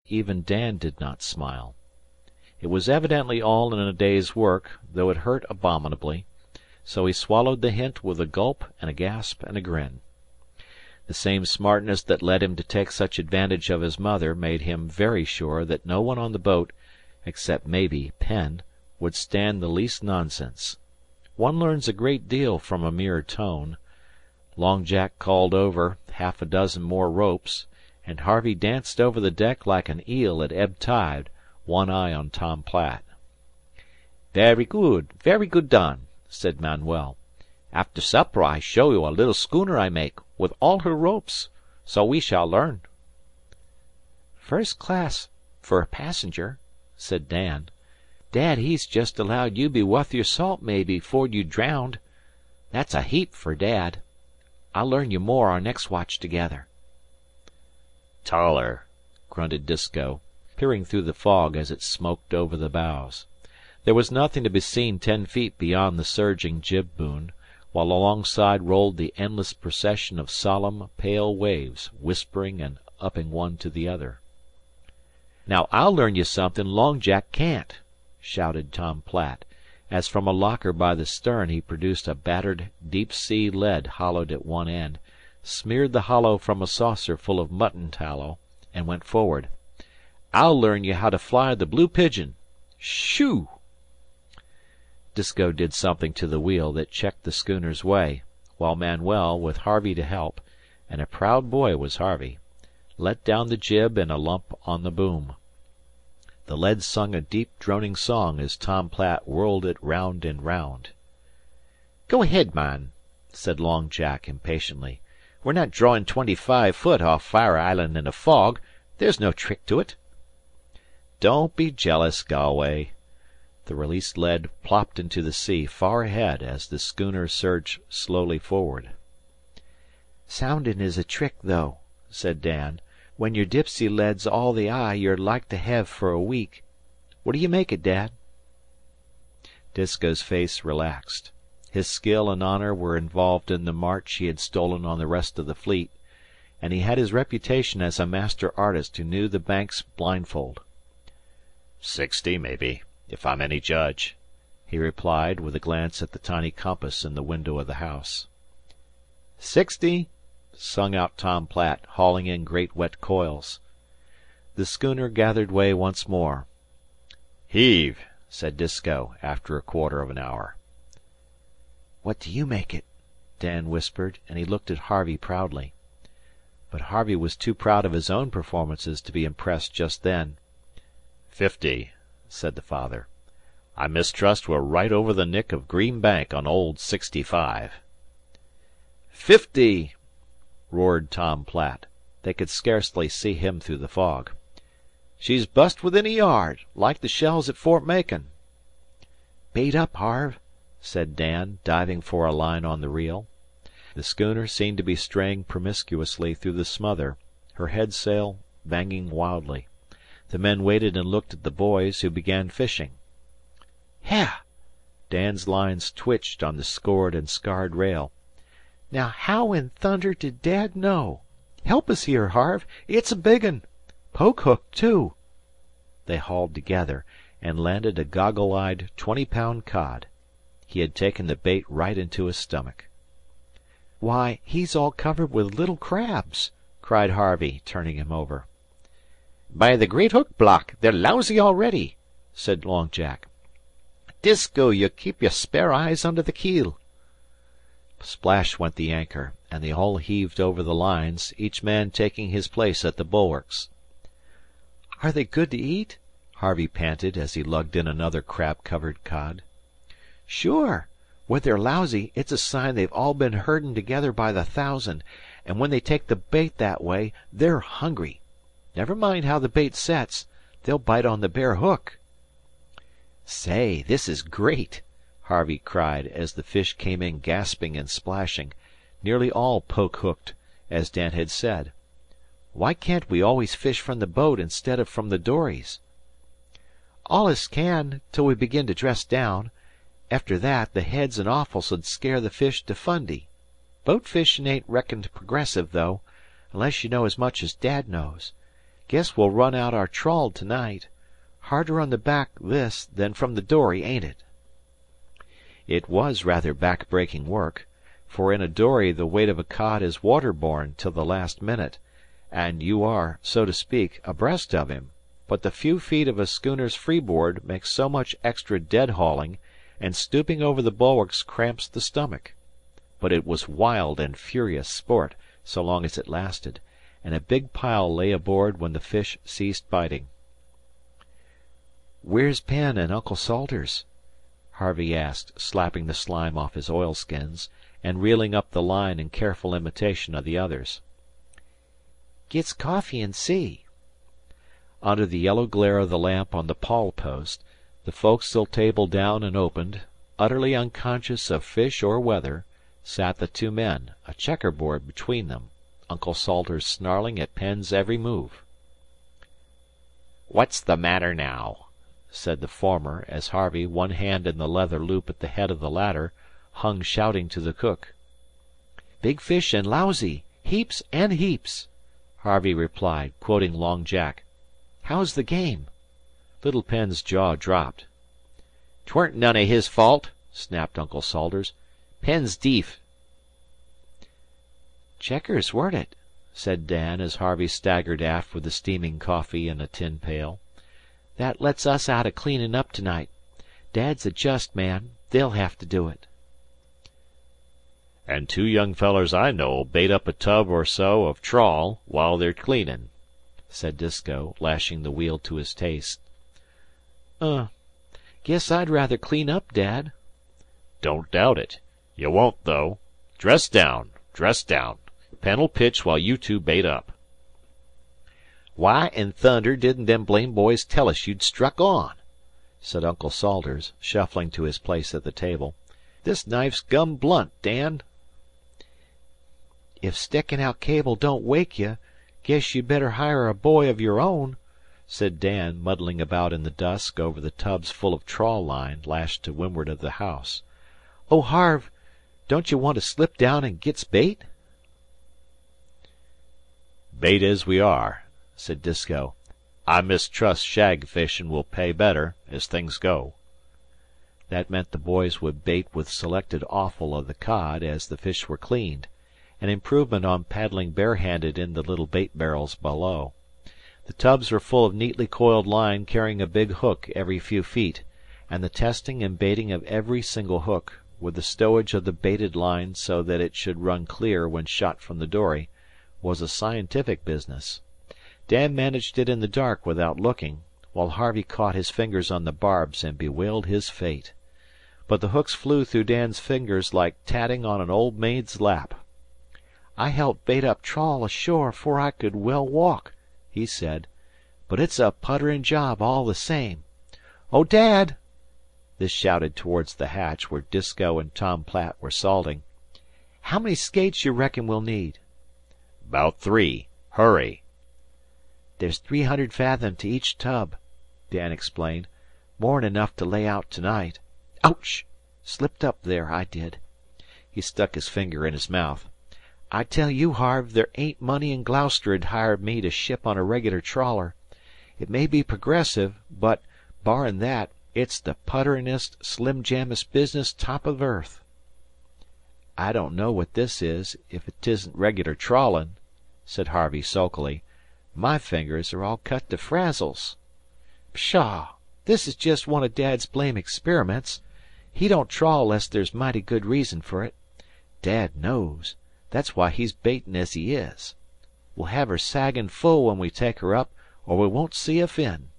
Even Dan did not smile. It was evidently all in a day's work, though it hurt abominably, so he swallowed the hint with a gulp and a gasp and a grin. The same smartness that led him to take such advantage of his mother made him very sure that no one on the boat, except maybe Penn, would stand the least nonsense. One learns a great deal from a mere tone. Long Jack called over half a dozen more ropes, and Harvey danced over the deck like an eel at ebb tide, one eye on Tom Platt. Very good done," said Manuel. "After supper I show you a little schooner I make, with all her ropes. So we shall learn." "First class fer a passenger," said Dan. "Dad he's jest allowed you be wuth your salt maybe 'fore you drowned. That's a heap fer Dad. I'll learn you more our next watch together." "Taller," grunted Disko, peering through the fog as it smoked over the bows. There was nothing to be seen 10 feet beyond the surging jib boom, while alongside rolled the endless procession of solemn, pale waves, whispering and upping one to the other. "Now I'll learn you something Long Jack can't," shouted Tom Platt, as from a locker by the stern he produced a battered deep sea lead hollowed at one end, smeared the hollow from a saucer full of mutton tallow, and went forward. "I'll learn you how to fly the Blue Pigeon. Shoo!" Disko did something to the wheel that checked the schooner's way, while Manuel, with Harvey to help, and a proud boy was Harvey, let down the jib and a lump on the boom. The lead sung a deep droning song as Tom Platt whirled it round and round. "Go ahead, man," said Long Jack impatiently. "We're not drawing 25 foot off Fire Island in a fog. There's no trick to it." "Don't be jealous, Galway." The released lead plopped into the sea far ahead as the schooner surged slowly forward. "Soundin' is a trick, though," said Dan. "When your dipsy lead's all the eye you're like to hev fer a week. What d'ye make it, Dad?" Disko's face relaxed. His skill and honour were involved in the march he had stolen on the rest of the fleet, and he had his reputation as a master artist who knew the Banks blindfold. 60, maybe, if I'm any judge," he replied, with a glance at the tiny compass in the window of the house. 60, sung out Tom Platt, hauling in great wet coils. The schooner gathered way once more. "Heave," said Disko, after a quarter of an hour. "What do you make it?" Dan whispered, and he looked at Harvey proudly. But Harvey was too proud of his own performances to be impressed just then. 50, said the father. "I mistrust we're right over the nick of Green Bank on old 65." 50, roared Tom Platt. They could scarcely see him through the fog. "She's bust within a yard, like the shells at Fort Macon." "Bait up, Harve," said Dan, diving for a line on the reel. The schooner seemed to be straying promiscuously through the smother, her headsail banging wildly. The men waited and looked at the boys, who began fishing. "Heh!" Dan's lines twitched on the scored and scarred rail. "Now how in thunder did Dad know? Help us here, Harve. It's a big un. Poke hook, too." They hauled together, and landed a goggle-eyed 20-pound cod. He had taken the bait right into his stomach. "Why, he's all covered with little crabs," cried Harvey, turning him over. "By the great hook block, they're lousy already," said Long Jack. "Disko, you keep your spare eyes under the keel." Splash went the anchor, and they all heaved over the lines, each man taking his place at the bulwarks. "Are they good to eat?" Harvey panted as he lugged in another crab-covered cod. "Sure. When they're lousy, it's a sign they've all been herdin' together by the thousand, and when they take the bait that way, they're hungry. Never mind how the bait sets. They'll bite on the bare hook." "Say, this is great!" Harvey cried as the fish came in gasping and splashing, nearly all poke hooked, as Dan had said. "Why can't we always fish from the boat instead of from the dories?" "Allus can, till we begin to dress down. Efter that, the heads and offals 'd scare the fish to Fundy. Boat fishin' ain't reckoned progressive, though, unless you know as much as Dad knows. Guess we'll run out our trawl to night. Harder on the back this than from the dory, ain't it?" It was rather back breaking work, for in a dory the weight of a cod is water borne till the last minute, and you are, so to speak, abreast of him; but the few feet of a schooner's freeboard make so much extra dead hauling, and stooping over the bulwarks cramps the stomach. But it was wild and furious sport, so long as it lasted, and a big pile lay aboard when the fish ceased biting. "Where's Penn and Uncle Salters?" Harvey asked, slapping the slime off his oilskins, and reeling up the line in careful imitation of the others. "Gits coffee and see." Under the yellow glare of the lamp on the pawl post, the forecastle table down and opened, utterly unconscious of fish or weather, sat the two men, a checkerboard between them, Uncle Salters snarling at Penn's every move. "What's the matter now?" said the former, as Harvey, one hand in the leather loop at the head of the ladder, hung shouting to the cook. "Big fish and lousy. Heaps and heaps," Harvey replied, quoting Long Jack. "How's the game?" Little Penn's jaw dropped. "'Tweren't none o' his fault," snapped Uncle Salters. "Penn's deef." "Checkers, weren't it?" said Dan, as Harvey staggered aft with the steaming coffee in a tin pail. "That lets us out of cleanin' up to night. Dad's a just man. They'll have to do it." "And two young fellers I know'll bait up a tub or so of trawl while they're cleanin'," said Disko, lashing the wheel to his taste. Guess I'd rather clean up, Dad." "Don't doubt it. You won't, though. Dress down. Dress down. Penn'll pitch while you two bait up." "Why in thunder didn't them blame boys tell us you'd struck on?" said Uncle Salters, shuffling to his place at the table. "This knife's gum blunt, Dan." "If stickin' out cable don't wake you, guess you'd better hire a boy of your own," said Dan, muddling about in the dusk over the tubs full of trawl line lashed to windward of the house. "Oh, Harve, don't you want to slip down and git's bait?" "Bait as we are," said Disko. "I mistrust shag fishin' will pay better, as things go." That meant the boys would bait with selected offal of the cod as the fish were cleaned, an improvement on paddling barehanded in the little bait barrels below. The tubs were full of neatly coiled line carrying a big hook every few feet, and the testing and baiting of every single hook, with the stowage of the baited line so that it should run clear when shot from the dory, was a scientific business. Dan managed it in the dark without looking, while Harvey caught his fingers on the barbs and bewailed his fate. But the hooks flew through Dan's fingers like tatting on an old maid's lap. "I helped bait up trawl ashore 'fore I could well walk," he said, "but it's a putterin' job all the same. Oh, Dad!" This shouted towards the hatch where Disko and Tom Platt were salting. "How many skates you reckon we'll need?" "'Baout 3. Hurry." "There's 300 fathom to each tub," Dan explained. "More'n enough to lay out to night. Ouch! Slipped up there, I did." He stuck his finger in his mouth. "I tell you, Harve, there ain't money in Gloucester'd hire me to ship on a regular trawler. It may be progressive, but, barrin' that, it's the putterin'est, slim jammest business top of earth." "I don't know what this is, if 'tisn't regular trawlin'," said Harvey sulkily. "My fingers are all cut to frazzles." "Pshaw! This is jest one o' Dad's blame experiments. He don't trawl 'less there's mighty good reason fer it. Dad knows. That's why he's baitin' as he is. We'll have her saggin' full when we take her up, or we won't see a fin."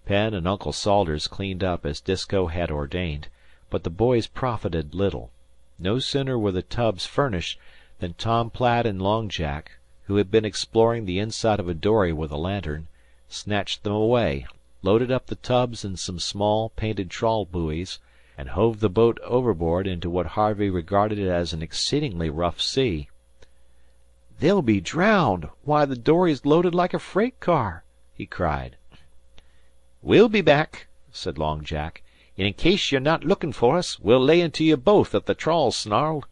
Penn and Uncle Salters cleaned up as Disko had ordained, but the boys profited little. No sooner were the tubs furnished than Tom Platt and Long Jack, who had been exploring the inside of a dory with a lantern, snatched them away, loaded up the tubs in some small, painted trawl buoys, and hove the boat overboard into what Harvey regarded as an exceedingly rough sea. "They'll be drowned. Why, the dory's loaded like a freight car," he cried. "We'll be back," said Long Jack, "and in case you're not lookin' for us, we'll lay into you both if the trawl's snarled."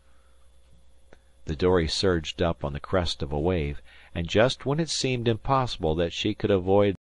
The dory surged up on the crest of a wave, and just when it seemed impossible that she could avoid